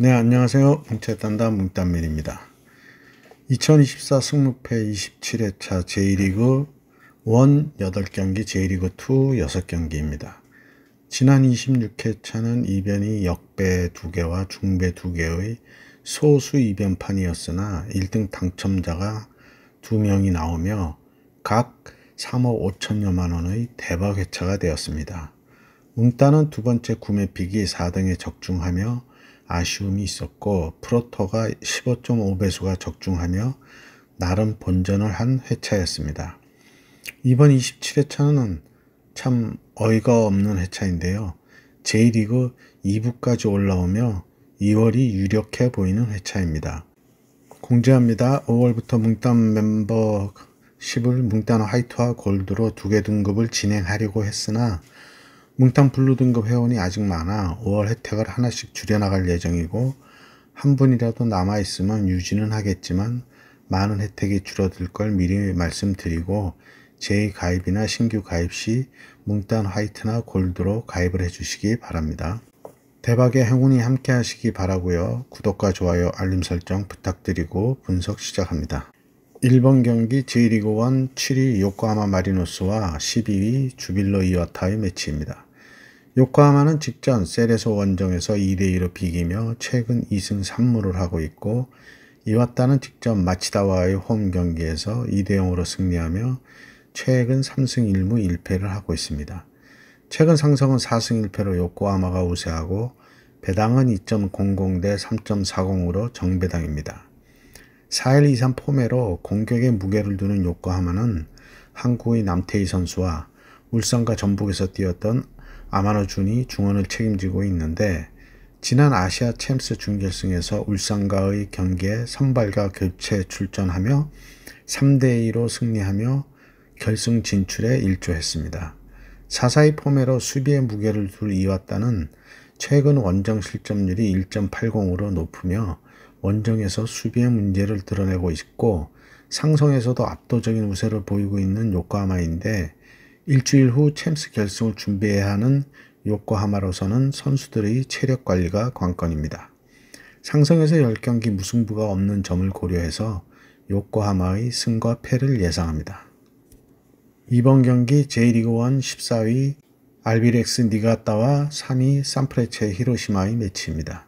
네, 안녕하세요. 뭉쳤단다 뭉딴맨입니다. 2024 승무패 27회차 J리그 1 8경기, J리그 2 6경기입니다. 지난 26회차는 이변이 역배 2개와 중배 2개의 소수 이변판이었으나 1등 당첨자가 2명이 나오며 각 3억 5천여만 원의 대박 회차가 되었습니다. 뭉따는 두 번째 구매픽이 4등에 적중하며 아쉬움이 있었고 프로토가 15.5배수가 적중하며 나름 본전을 한 회차였습니다. 이번 27회차는 참 어이가 없는 회차인데요. J리그 2부까지 올라오며 2월이 유력해 보이는 회차입니다. 공지합니다. 5월부터 뭉딴 멤버십을 뭉딴 화이트와 골드로 2개 등급을 진행하려고 했으나 뭉딴 블루 등급 회원이 아직 많아 5월 혜택을 하나씩 줄여나갈 예정이고 한 분이라도 남아있으면 유지는 하겠지만 많은 혜택이 줄어들 걸 미리 말씀드리고 재가입이나 신규 가입 시 뭉딴 화이트나 골드로 가입을 해주시기 바랍니다. 대박의 행운이 함께 하시기 바라고요. 구독과 좋아요, 알림 설정 부탁드리고 분석 시작합니다. 1번 경기 J리그 1 7위 요코하마 마리노스와 12위 주빌러 이와타의 매치입니다. 요코하마는 직전 세레소 원정에서 2대2로 비기며 최근 2승 3무를 하고 있고 이와타는 직전 마치다와의 홈 경기에서 2대0으로 승리하며 최근 3승 1무 1패를 하고 있습니다. 최근 상승은 4승 1패로 요코하마가 우세하고 배당은 2.00 대 3.40으로 정배당입니다. 4일 이상 폼에로 공격에 무게를 두는 요코하마는 한국의 남태희 선수와 울산과 전북에서 뛰었던 아마노 준이 중원을 책임지고 있는데 지난 아시아 챔스 준결승에서 울산과의 경기에 선발과 교체 출전하며 3대2로 승리하며 결승 진출에 일조했습니다. 4-4의 폼에로 수비에 무게를 둘 이와타는 최근 원정 실점률이 1.80으로 높으며 원정에서 수비의 문제를 드러내고 있고 상성에서도 압도적인 우세를 보이고 있는 요코하마인데 일주일 후 챔스 결승을 준비해야 하는 요코하마로서는 선수들의 체력 관리가 관건입니다. 상성에서 10경기 무승부가 없는 점을 고려해서 요코하마의 승과 패를 예상합니다. 이번 경기 J리그 1 14위 알비렉스 니가타와 3위 산프레체 히로시마의 매치입니다.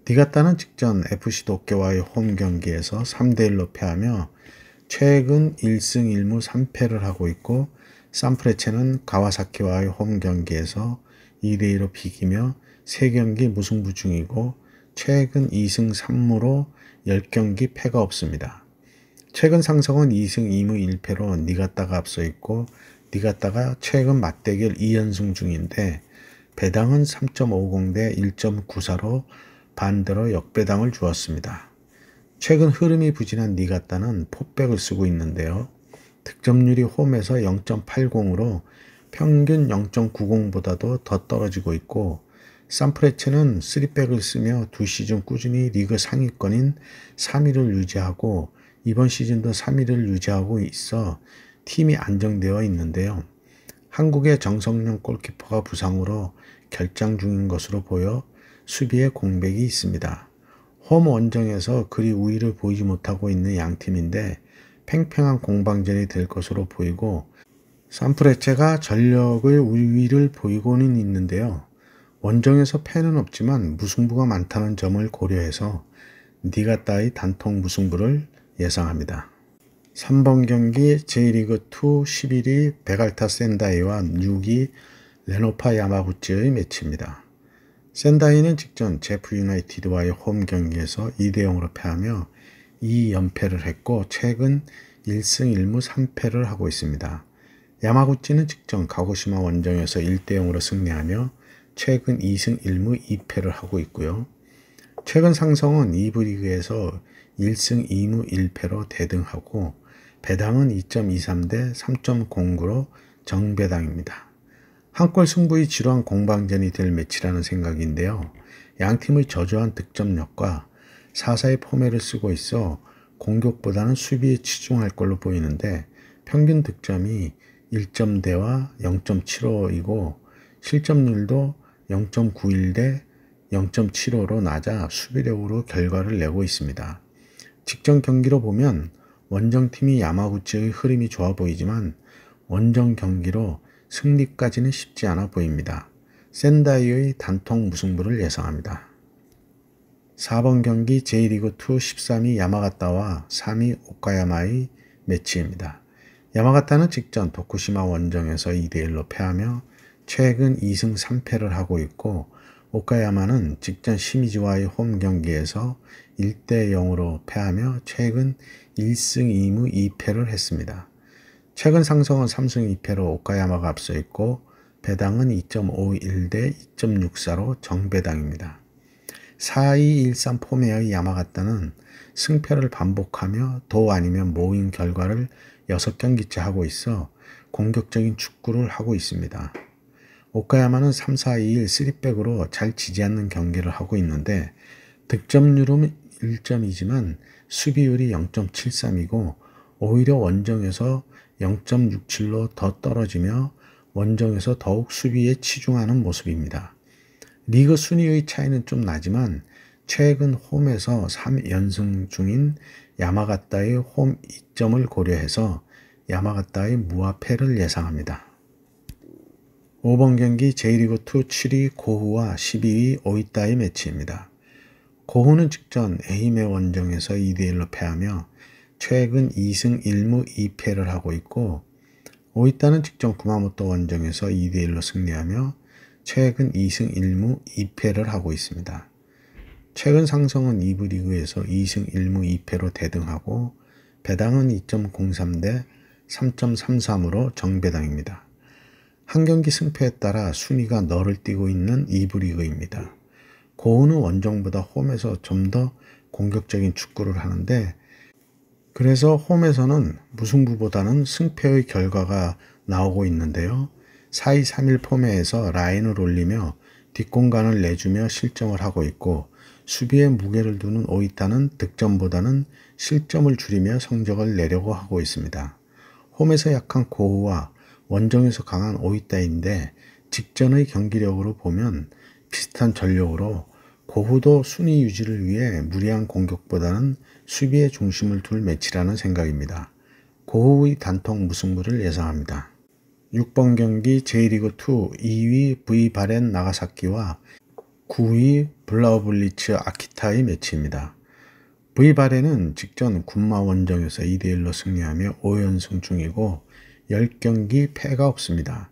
니가타는 직전 FC 도쿄와의 홈 경기에서 3대1로 패하며 최근 1승 1무 3패를 하고 있고 산프레체는 가와사키와의 홈 경기에서 2대2로 비기며 3경기 무승부 중이고 최근 2승 3무로 10경기 패가 없습니다. 최근 상승은 2승 2무 1패로 니가타가 앞서 있고 니가타가 최근 맞대결 2연승 중인데 배당은 3.50 대 1.94로 반대로 역배당을 주었습니다. 최근 흐름이 부진한 니가타는 포백을 쓰고 있는데요. 득점률이 홈에서 0.80으로 평균 0.90보다도 더 떨어지고 있고 산프레체는 3백을 쓰며 2시즌 꾸준히 리그 상위권인 3위를 유지하고 이번 시즌도 3위를 유지하고 있어 팀이 안정되어 있는데요. 한국의 정성용 골키퍼가 부상으로 결장 중인 것으로 보여 수비에 공백이 있습니다. 홈 원정에서 그리 우위를 보이지 못하고 있는 양팀인데 팽팽한 공방전이 될 것으로 보이고 산프레체가 전력의 우위를 보이고는 있는데요. 원정에서 패는 없지만 무승부가 많다는 점을 고려해서 니가타의 단통 무승부를 예상합니다. 3번 경기 J리그 2 11위 베갈타 센다이와 6위 레노파 야마구치의 매치입니다. 센다이는 직전 제프 유나이티드와의 홈 경기에서 2대0으로 패하며 2연패를 했고 최근 1승 1무 3패를 하고 있습니다. 야마구치는 직전 가고시마 원정에서 1대0으로 승리하며 최근 2승 1무 2패를 하고 있고요. 최근 상성은 2부 리그에서 1승 2무 1패로 대등하고 배당은 2.23 대 3.09로 정배당입니다. 한골 승부의 지루한 공방전이 될 매치라는 생각인데요. 양팀의 저조한 득점력과 4-4의 포맷을 쓰고 있어 공격보다는 수비에 치중할 걸로 보이는데 평균 득점이 1점대와 0.75이고 실점률도 0.91 대 0.75로 낮아 수비력으로 결과를 내고 있습니다. 직전 경기로 보면 원정팀이 야마구치의 흐름이 좋아 보이지만 원정 경기로 승리까지는 쉽지 않아 보입니다. 센다이의 단통 무승부를 예상합니다. 4번 경기 J리그2 13위 야마가타와 3위 오카야마의 매치입니다. 야마가타는 직전 도쿠시마 원정에서 2대1로 패하며 최근 2승 3패를 하고 있고, 오카야마는 직전 시미즈와의 홈 경기에서 1대0으로 패하며 최근 1승 2무 2패를 했습니다. 최근 상승은 3승 2패로 오카야마가 앞서 있고, 배당은 2.51 대 2.64로 정배당입니다. 4-2-1-3 포메의 야마가타는 승패를 반복하며 도 아니면 모인 결과를 6경기째 하고 있어 공격적인 축구를 하고 있습니다. 오카야마는 3-4-2-1 3백으로 잘 지지 않는 경기를 하고 있는데 득점률은 1점이지만 수비율이 0.73이고 오히려 원정에서 0.67로 더 떨어지며 원정에서 더욱 수비에 치중하는 모습입니다. 리그 순위의 차이는 좀 나지만 최근 홈에서 3연승 중인 야마가타의 홈 이점을 고려해서 야마가타의 무합패를 예상합니다. 5번 경기 J리그2 7위 고후와 12위 오이타의 매치입니다. 고후는 직전 에이메 원정에서 2대1로 패하며 최근 2승 1무 2패를 하고 있고, 오이타는 직전 구마모토 원정에서 2대1로 승리하며 최근 2승 1무 2패를 하고 있습니다. 최근 상성은 2부 리그에서 2승 1무 2패로 대등하고 배당은 2.03 대 3.33으로 정배당입니다. 한 경기 승패에 따라 순위가 널을 띄고 있는 2부 리그입니다. 고우는 원정보다 홈에서 좀 더 공격적인 축구를 하는데, 그래서 홈에서는 무승부보다는 승패의 결과가 나오고 있는데요. 4-2-3-1 포메에서 라인을 올리며 뒷공간을 내주며 실점을 하고 있고, 수비에 무게를 두는 오이타는 득점보다는 실점을 줄이며 성적을 내려고 하고 있습니다. 홈에서 약한 고우와 원정에서 강한 오이타인데 직전의 경기력으로 보면 비슷한 전력으로 고후도 순위 유지를 위해 무리한 공격보다는 수비에 중심을 둘 매치라는 생각입니다. 고후의 단통 무승부를 예상합니다. 6번 경기 J리그2 2위 V바렌 나가사키와 9위 블라우블리츠 아키타의 매치입니다. V바렌은 직전 군마 원정에서 2대1로 승리하며 5연승 중이고 10경기 패가 없습니다.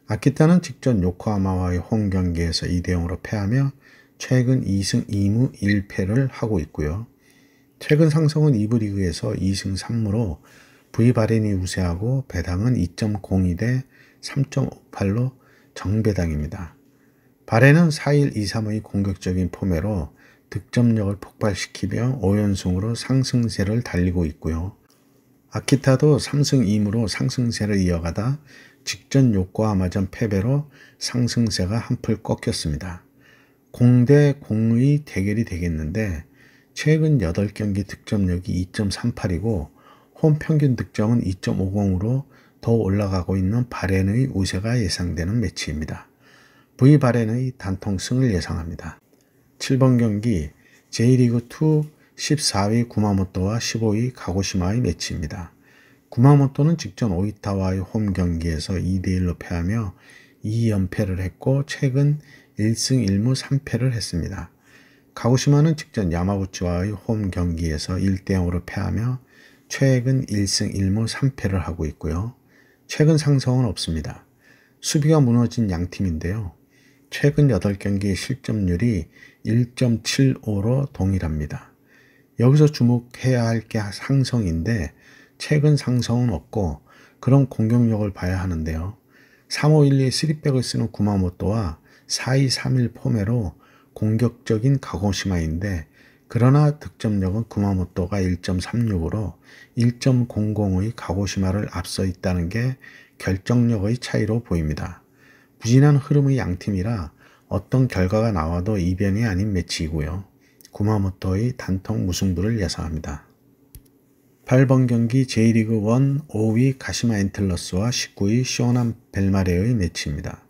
아키타는 직전 요코하마와의 홈 경기에서 2대0으로 패하며 최근 2승 2무 1패를 하고 있고요. 최근 상승은 2부 리그에서 2승 3무로 V바렌이 우세하고 배당은 2.02 대 3.58로 정배당입니다. 바렌은 4-1-2-3의 공격적인 포메로 득점력을 폭발시키며 5연승으로 상승세를 달리고 있고요. 아키타도 3승 2무로 상승세를 이어가다 직전 요코하마전 패배로 상승세가 한풀 꺾였습니다. 0대 0의 대결이 되겠는데 최근 8경기 득점력이 2.38이고 홈 평균 득점은 2.50으로 더 올라가고 있는 바렌의 우세가 예상되는 매치입니다. V바렌의 단통승을 예상합니다. 7번 경기 J리그2 14위 구마모토와 15위 가고시마의 매치입니다. 구마모토는 직전 오이타와의 홈 경기에서 2대1로 패하며 2연패를 했고 최근 1승 1무 3패를 했습니다. 가고시마는 직전 야마구치와의 홈 경기에서 1대0으로 패하며 최근 1승 1무 3패를 하고 있고요. 최근 상승은 없습니다. 수비가 무너진 양팀인데요. 최근 8경기의 실점률이 1.75로 동일합니다. 여기서 주목해야 할 게 상성인데 최근 상성은 없고 그런 공격력을 봐야 하는데요. 3-5-1-2 3백을 쓰는 구마모토와 4-2-3-1 포메로 공격적인 가고시마인데 그러나 득점력은 구마모토가 1.36으로 1.00의 가고시마를 앞서 있다는 게 결정력의 차이로 보입니다. 부진한 흐름의 양팀이라 어떤 결과가 나와도 이변이 아닌 매치이고요. 구마모토의 단통 무승부를 예상합니다. 8번 경기 J리그1 5위 가시마 엔틀러스와 19위 시오난 벨마레의 매치입니다.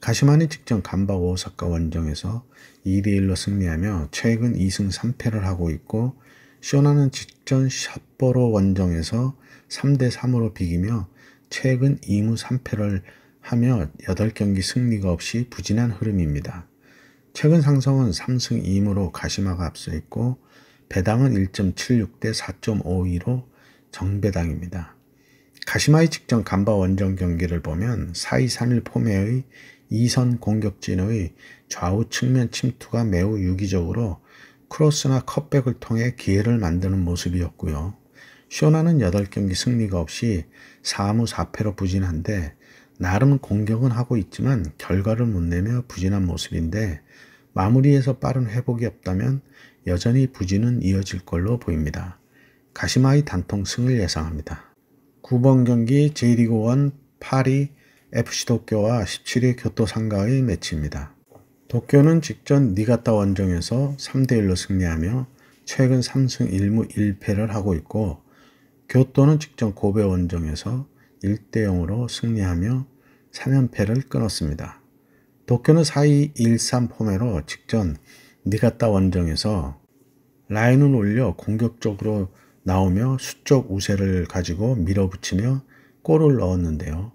가시마는 직전 간바 오사카 원정에서 2대1로 승리하며 최근 2승 3패를 하고 있고, 쇼나는 직전 삿포로 원정에서 3대3으로 비기며 최근 2무 3패를 하며 8경기 승리가 없이 부진한 흐름입니다. 최근 상성은 3승 2무로 가시마가 앞서 있고, 배당은 1.76대 4.52로 정배당입니다. 가시마의 직전 간바 원정 경기를 보면 4-2-3-1 포메의 2선 공격진의 좌우 측면 침투가 매우 유기적으로 크로스나 컷백을 통해 기회를 만드는 모습이었고요. 쇼나는 8경기 승리가 없이 4무 4패로 부진한데, 나름 공격은 하고 있지만 결과를 못 내며 부진한 모습인데, 마무리에서 빠른 회복이 없다면 여전히 부진은 이어질 걸로 보입니다. 가시마의 단통 승을 예상합니다. 9번 경기 J리그1 8위 FC도쿄와 17위 교토상가의 매치입니다. 도쿄는 직전 니가타 원정에서 3대1로 승리하며 최근 3승 1무 1패를 하고 있고, 교토는 직전 고베 원정에서 1대0으로 승리하며 3연패를 끊었습니다. 도쿄는 4-2-1-3 포메로 직전 니가타 원정에서 라인을 올려 공격적으로 나오며 수적 우세를 가지고 밀어붙이며 골을 넣었는데요.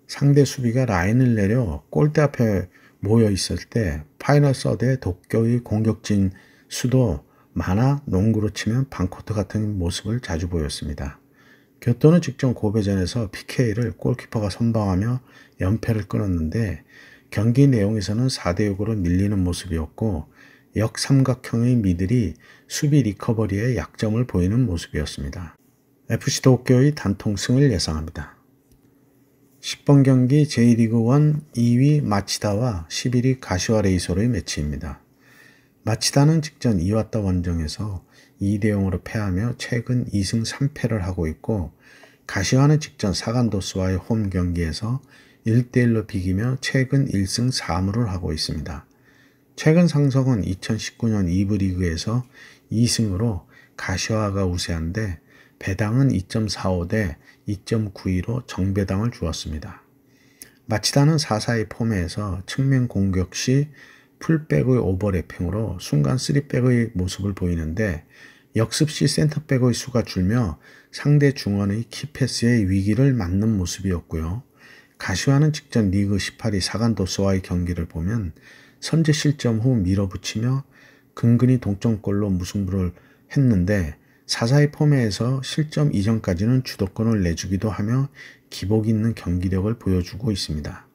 상대 수비가 라인을 내려 골대 앞에 모여 있을 때 파이널 서드의 도쿄의 공격진 수도 많아 농구로 치면 반코트 같은 모습을 자주 보였습니다. 교토는 직전 고베전에서 PK를 골키퍼가 선방하며 연패를 끊었는데, 경기 내용에서는 4대6으로 밀리는 모습이었고, 역삼각형의 미들이 수비 리커버리에 약점을 보이는 모습이었습니다. FC 도쿄의 단통승을 예상합니다. 10번 경기 J리그1 2위 마치다와 11위 가시와 레이소르의 매치입니다. 마치다는 직전 이와타 원정에서 2대0으로 패하며 최근 2승 3패를 하고 있고, 가시와는 직전 사간도스와의 홈 경기에서 1대1로 비기며 최근 1승 4무를 하고 있습니다. 최근 상성은 2019년 2부 리그에서 2승으로 가시와가 우세한데, 배당은 2.45대 2.92로 정배당을 주었습니다. 마치다는 4-4-2 포메에서 측면 공격 시 풀백의 오버래핑으로 순간 3백의 모습을 보이는데, 역습 시 센터백의 수가 줄며 상대 중원의 키패스의 위기를 맞는 모습이었고요. 가시와는 직전 리그 18위 사간도스와의 경기를 보면 선제 실점 후 밀어붙이며 근근히 동점골로 무승부를 했는데, 4-4-2 포메에서 실점 이전까지는 주도권을 내주기도 하며 기복 있는 경기력을 보여주고 있습니다.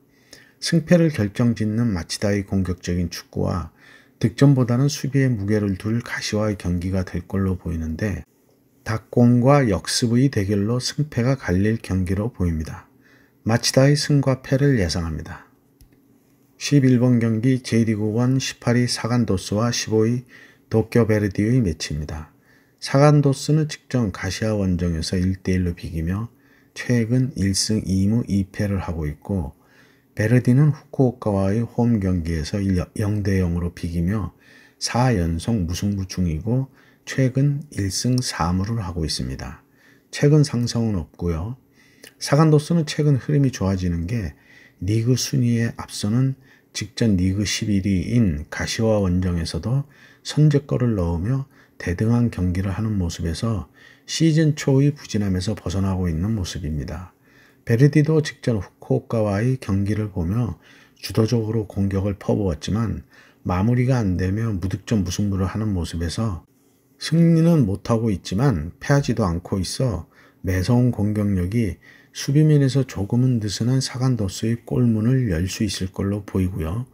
승패를 결정짓는 마치다의 공격적인 축구와 득점보다는 수비에 무게를 둘 가시와의 경기가 될 걸로 보이는데, 닭공과 역습의 대결로 승패가 갈릴 경기로 보입니다. 마치다의 승과 패를 예상합니다. 11번 경기 J리그1 18위 사간도스와 15위 도쿄 베르디의 매치입니다. 사간도스는 직전 가시와 원정에서 1대1로 비기며 최근 1승 2무 2패를 하고 있고, 베르디는 후쿠오카와의 홈 경기에서 0대0으로 비기며 4연속 무승부 중이고 최근 1승 4무를 하고 있습니다. 최근 상승은 없고요. 사간도스는 최근 흐름이 좋아지는 게 리그 순위에 앞서는 직전 리그 11위인 가시와 원정에서도 선제골을 넣으며 대등한 경기를 하는 모습에서 시즌 초의 부진함에서 벗어나고 있는 모습입니다. 베르디도 직전 후쿠오카와의 경기를 보며 주도적으로 공격을 퍼부었지만 마무리가 안되며 무득점 무승부를 하는 모습에서 승리는 못하고 있지만 패하지도 않고 있어 매서운 공격력이 수비면에서 조금은 느슨한 사간도스의 골문을 열 수 있을 걸로 보이고요.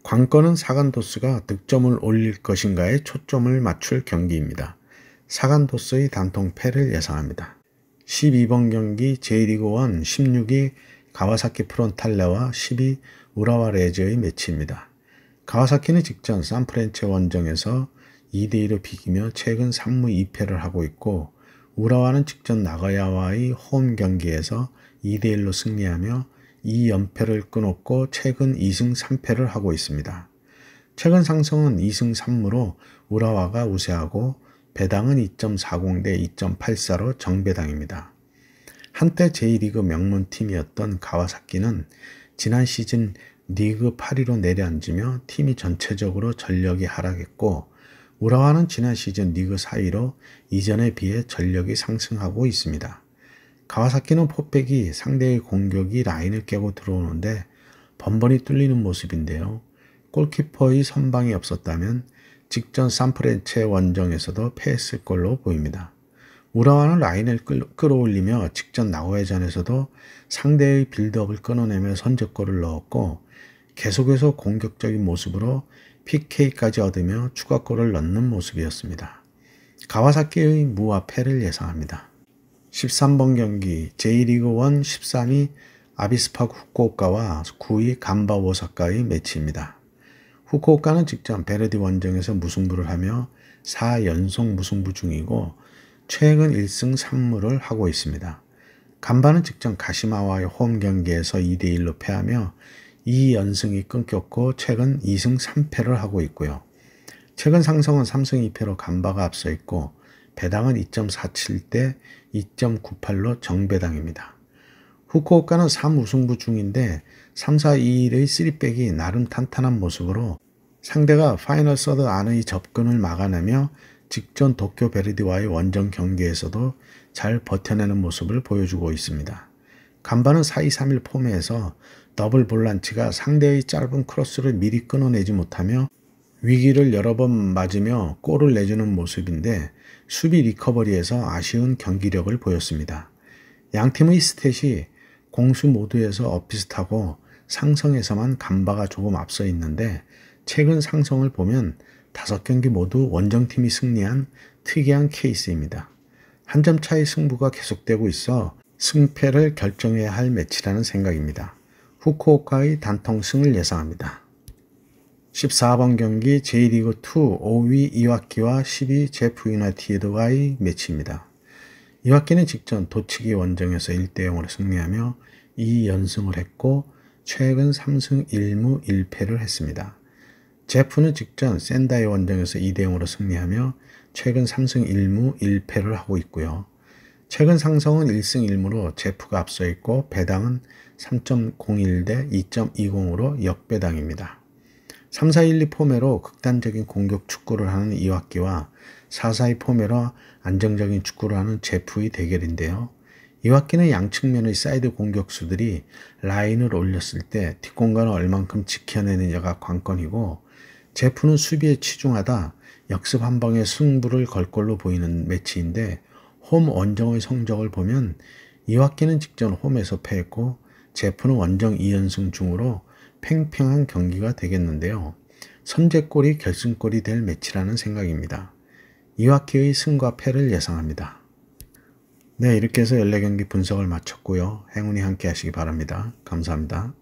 관건은 사간도스가 득점을 올릴 것인가에 초점을 맞출 경기입니다. 사간도스의 단통 패를 예상합니다. 12번 경기 J리그1 16위 가와사키 프론탈레와 10위 우라와 레즈의 매치입니다. 가와사키는 직전 산프렌체 원정에서 2대2로 비기며 최근 3무 2패를 하고 있고, 우라와는 직전 나가야와의 홈 경기에서 2대1로 승리하며 2연패를 끊었고 최근 2승 3패를 하고 있습니다. 최근 상승은 2승 3무로 우라와가 우세하고 배당은 2.40대 2.84로 정배당입니다. 한때 J리그 명문팀이었던 가와사키는 지난 시즌 리그 8위로 내려앉으며 팀이 전체적으로 전력이 하락했고 우라와는 지난 시즌 리그 4위로 이전에 비해 전력이 상승하고 있습니다. 가와사키는 포백이 상대의 공격이 라인을 깨고 들어오는데 번번이 뚫리는 모습인데요. 골키퍼의 선방이 없었다면 직전 산프레체 원정에서도 패했을 걸로 보입니다. 우라와는 라인을 끌어올리며 직전 나고야전에서도 상대의 빌드업을 끊어내며 선제골을 넣었고 계속해서 공격적인 모습으로 PK까지 얻으며 추가골을 넣는 모습이었습니다. 가와사키의 무와 패를 예상합니다. 13번 경기 J리그 1 13위 아비스파 후쿠오카와 9위 간바 오사카의 매치입니다. 후쿠오카는 직전 베르디 원정에서 무승부를 하며 4연속 무승부 중이고 최근 1승 3무를 하고 있습니다. 간바는 직전 가시마와의 홈 경기에서 2대1로 패하며 2연승이 끊겼고 최근 2승 3패를 하고 있고요. 최근 상승은 3승 2패로 간바가 앞서 있고 배당은 2.47대 2.98로 정배당입니다. 후쿠오카는 3우승부 중인데 3, 4, 2일의 3백이 나름 탄탄한 모습으로 상대가 파이널 서드 안의 접근을 막아내며 직전 도쿄 베르디와의 원정 경기에서도 잘 버텨내는 모습을 보여주고 있습니다. 간바는 4-2-3-1 폼에서 더블 볼란치가 상대의 짧은 크로스를 미리 끊어내지 못하며 위기를 여러 번 맞으며 골을 내주는 모습인데 수비 리커버리에서 아쉬운 경기력을 보였습니다. 양팀의 스탯이 공수 모두에서 비슷하고 상성에서만 간바가 조금 앞서 있는데 최근 상성을 보면 5경기 모두 원정팀이 승리한 특이한 케이스입니다. 한 점 차의 승부가 계속되고 있어 승패를 결정해야 할 매치라는 생각입니다. 후쿠오카의 단통승을 예상합니다. 14번 경기 J리그 2 5위 이와키와 10위 제프 유나이티드와의 매치입니다. 이와키는 직전 도치기 원정에서 1대0으로 승리하며 2연승을 했고 최근 3승 1무 1패를 했습니다. 제프는 직전 센다이 원정에서 2대0으로 승리하며 최근 3승 1무 1패를 하고 있고요. 최근 상성은 1승 1무로 제프가 앞서 있고 배당은 3.01대 2.20으로 역배당입니다. 3-4-1-2 포메로 극단적인 공격 축구를 하는 이와키와 4-4-2 포메로 안정적인 축구를 하는 제프의 대결인데요. 이와키는 양측면의 사이드 공격수들이 라인을 올렸을 때 뒷공간을 얼만큼 지켜내느냐가 관건이고 제프는 수비에 치중하다 역습 한 방에 승부를 걸 걸로 보이는 매치인데 홈 원정의 성적을 보면 이와키는 직전 홈에서 패했고 제프는 원정 2연승 중으로 팽팽한 경기가 되겠는데요. 선제골이 결승골이 될 매치라는 생각입니다. 이와키의 승과 패를 예상합니다. 네, 이렇게 해서 14경기 분석을 마쳤고요. 행운이 함께 하시기 바랍니다. 감사합니다.